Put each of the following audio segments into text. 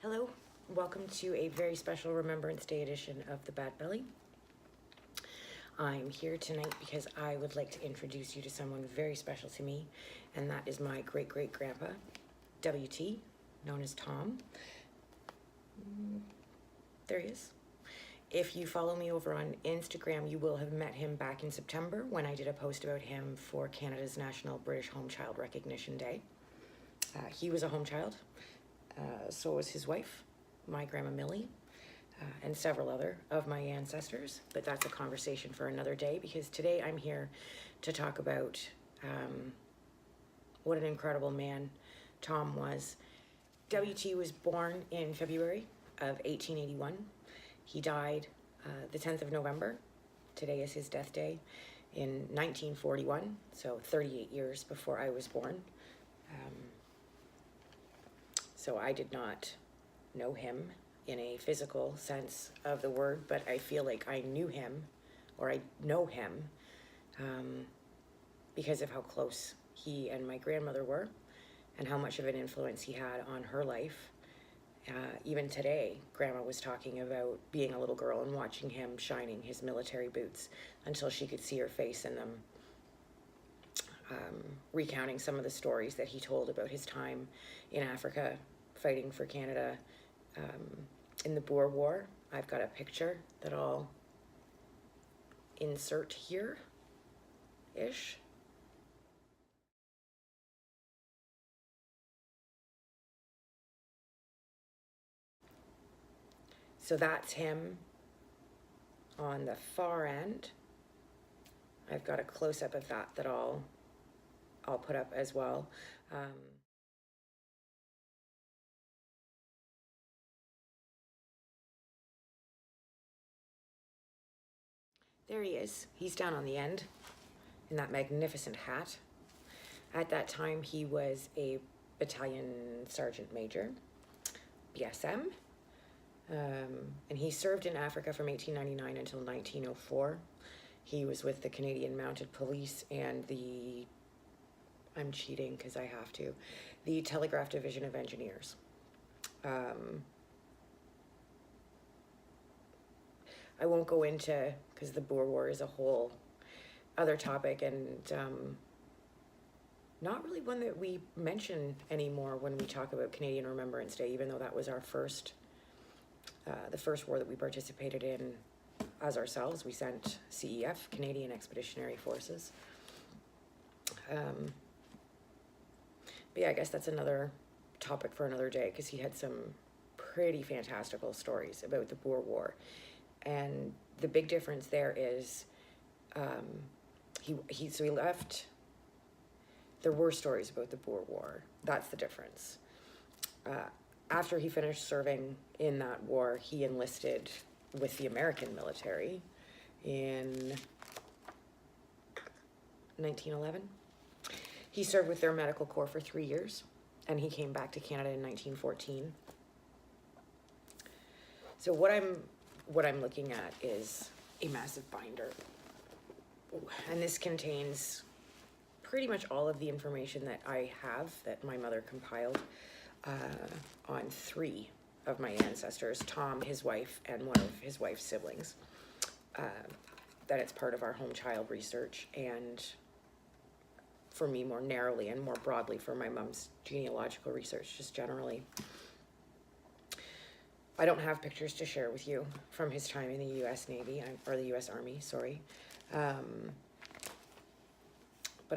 Hello, welcome to a very special Remembrance Day edition of the Bad Belly. I'm here tonight because I would like to introduce you to someone very special to me, and that is my great-great-grandpa, WT, known as Tom. There he is. If you follow me over on Instagram, you will have met him back in September when I did a post about him for Canada's National British Home Child Recognition Day. He was a home child. So was his wife, my Grandma Millie, and several other of my ancestors. But that's a conversation for another day, because today I'm here to talk about what an incredible man Tom was. WT was born in February of 1881. He died the 10th of November. Today is his death day in 1941, so 38 years before I was born. So I did not know him in a physical sense of the word, but I feel like I knew him, or I know him, because of how close he and my grandmother were and how much of an influence he had on her life. Even today, Grandma was talking about being a little girl and watching him shining his military boots until she could see her face in them, recounting some of the stories that he told about his time in Africa fighting for Canada in the Boer War. I've got a picture that I'll insert here-ish. So that's him on the far end. I've got a close-up of that I'll put up as well. There he is. He's down on the end in that magnificent hat. At that time, he was a battalion sergeant major, BSM, and he served in Africa from 1899 until 1904. He was with the Canadian Mounted Police and I'm cheating because I have to, the Telegraph Division of Engineers. I won't go into, because the Boer War is a whole other topic, and not really one that we mention anymore when we talk about Canadian Remembrance Day, even though that was our first, the first war that we participated in as ourselves. We sent CEF, Canadian Expeditionary Forces. But yeah, I guess that's another topic for another day, because he had some pretty fantastical stories about the Boer War. And the big difference there is, so he left. There were stories about the Boer War. That's the difference. After he finished serving in that war, he enlisted with the American military in 1911. He served with their medical corps for 3 years, and he came back to Canada in 1914. So what I'm looking at is a massive binder, and this contains pretty much all of the information that I have that my mother compiled on 3 of my ancestors, Tom, his wife, and one of his wife's siblings. That it's part of our home child research, and for me more narrowly and more broadly for my mom's genealogical research just generally. I don't have pictures to share with you from his time in the U.S. Navy, or the U.S. Army, sorry. But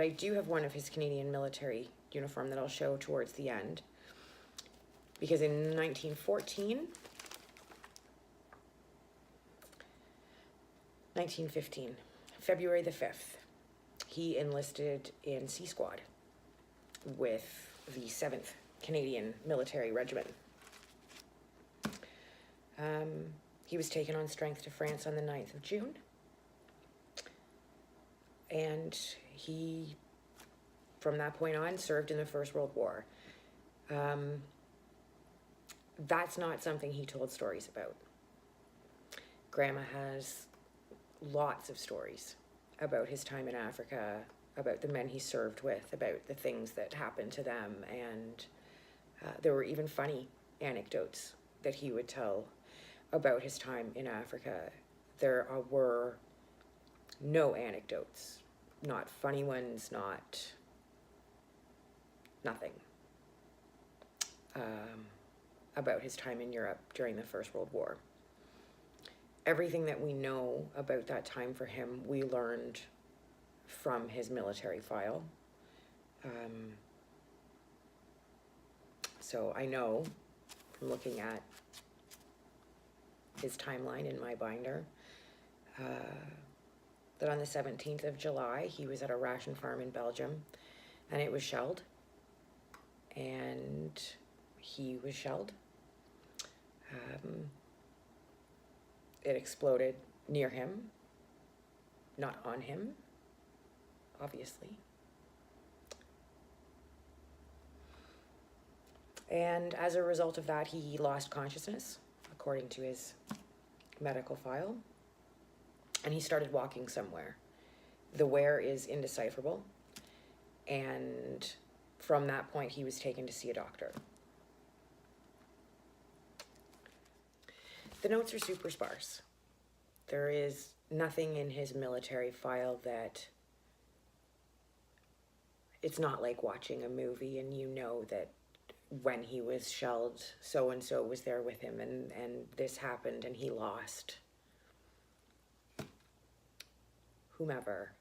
I do have one of his Canadian military uniform that I'll show towards the end. Because in 1915, February the 5th, he enlisted in C Squad with the 7th Canadian Military Regiment. He was taken on strength to France on the 9th of June. And he, from that point on, served in the First World War. That's not something he told stories about. Grandma has lots of stories about his time in Africa, about the men he served with, about the things that happened to them, and there were even funny anecdotes that he would tell about his time in Africa, there were no anecdotes, not funny ones, nothing, about his time in Europe during the First World War. Everything that we know about that time for him, we learned from his military file. So I know from looking at his timeline in my binder that on the 17th of July, he was at a ration farm in Belgium, and it was shelled, and he was shelled. It exploded near him, not on him, obviously. And as a result of that, he lost consciousness, according to his medical file, and he started walking somewhere. The where is indecipherable, and from that point, he was taken to see a doctor. The notes are super sparse. There is nothing in his military file that, it's not like watching a movie and you know that when he was shelled, so-and-so was there with him, and this happened and he lost whomever.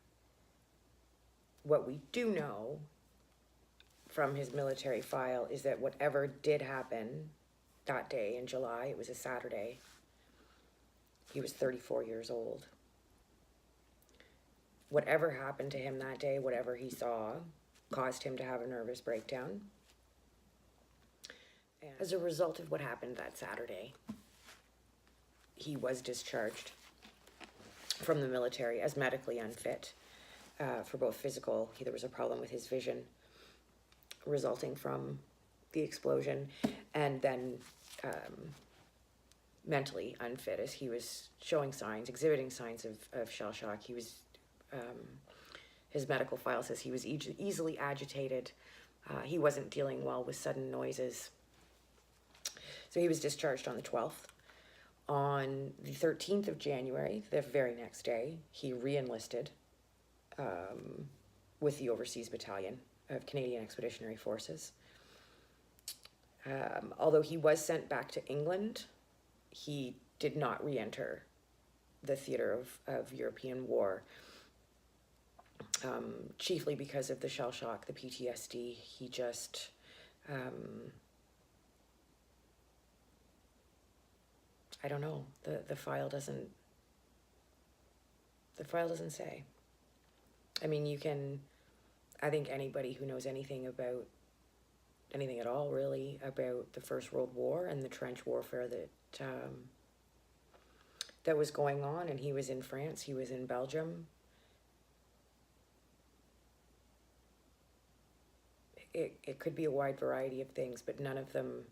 What we do know from his military file is that whatever did happen that day in July, it was a Saturday, he was 34 years old. Whatever happened to him that day, whatever he saw, caused him to have a nervous breakdown. And as a result of what happened that Saturday, he was discharged from the military as medically unfit for both physical, there was a problem with his vision resulting from the explosion, and then mentally unfit, as he was showing signs, exhibiting signs of shell shock. He was, his medical file says he was easily agitated. He wasn't dealing well with sudden noises. So he was discharged on the 12th. On the 13th of January, the very next day, he re-enlisted with the Overseas Battalion of Canadian Expeditionary Forces. Although he was sent back to England, he did not re-enter the theater of European war, chiefly because of the shell shock, the PTSD. He just, I don't know, the file doesn't say. I mean, you can, I think anybody who knows anything about, anything at all really, about the First World War and the trench warfare that was going on, and he was in France, he was in Belgium. It could be a wide variety of things, but none of them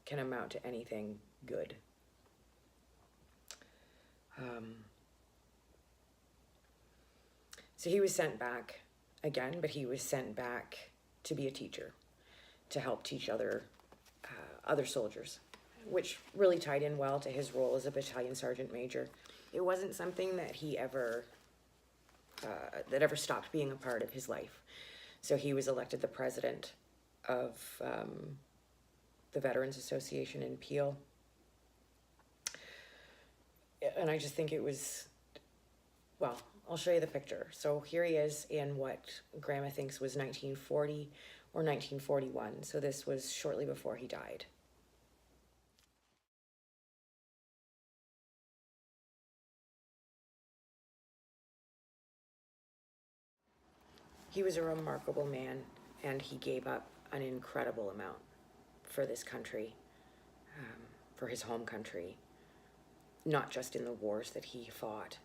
can amount to anything good. So he was sent back again, but he was sent back to be a teacher, to help teach other soldiers, which really tied in well to his role as a battalion sergeant major. It wasn't something that he ever stopped being a part of his life. So he was elected the president of the Veterans Association in Peel. And I just think it was, well, I'll show you the picture. So here he is in what Grandma thinks was 1940 or 1941. So this was shortly before he died. He was a remarkable man, and he gave up an incredible amount for this country, for his home country, not just in the wars that he fought,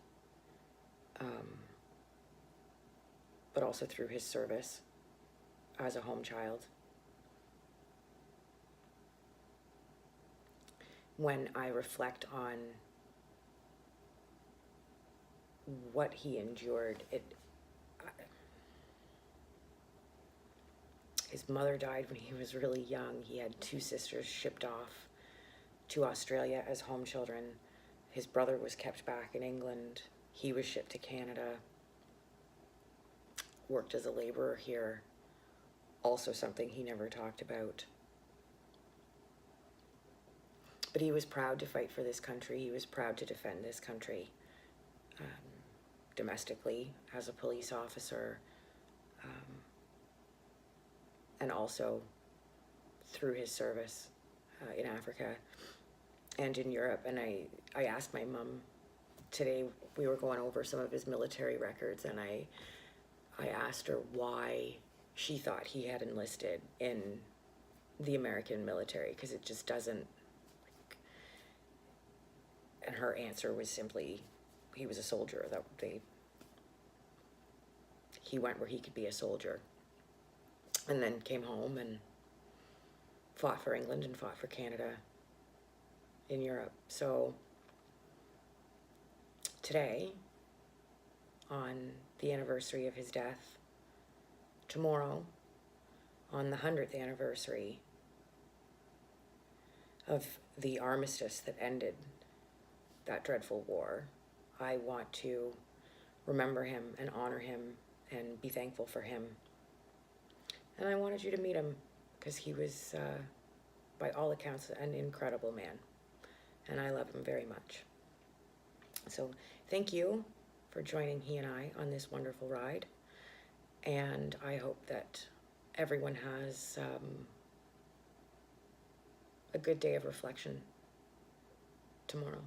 but also through his service as a home child. When I reflect on what he endured, His mother died when he was really young. He had two sisters shipped off to Australia as home children. His brother was kept back in England. He was shipped to Canada, worked as a laborer here, also something he never talked about. But he was proud to fight for this country. He was proud to defend this country, domestically as a police officer, and also through his service in Africa and in Europe. And I asked my mom today, we were going over some of his military records, and I asked her why she thought he had enlisted in the American military, because it just doesn't, and her answer was simply, he was a soldier. He went where he could be a soldier, and then came home and fought for England and fought for Canada in Europe. So today, on the anniversary of his death, tomorrow, on the 100th anniversary of the armistice that ended that dreadful war, I want to remember him and honor him and be thankful for him. And I wanted you to meet him, because he was, by all accounts, an incredible man. And I love him very much. So thank you for joining he and I on this wonderful ride. And I hope that everyone has a good day of reflection tomorrow.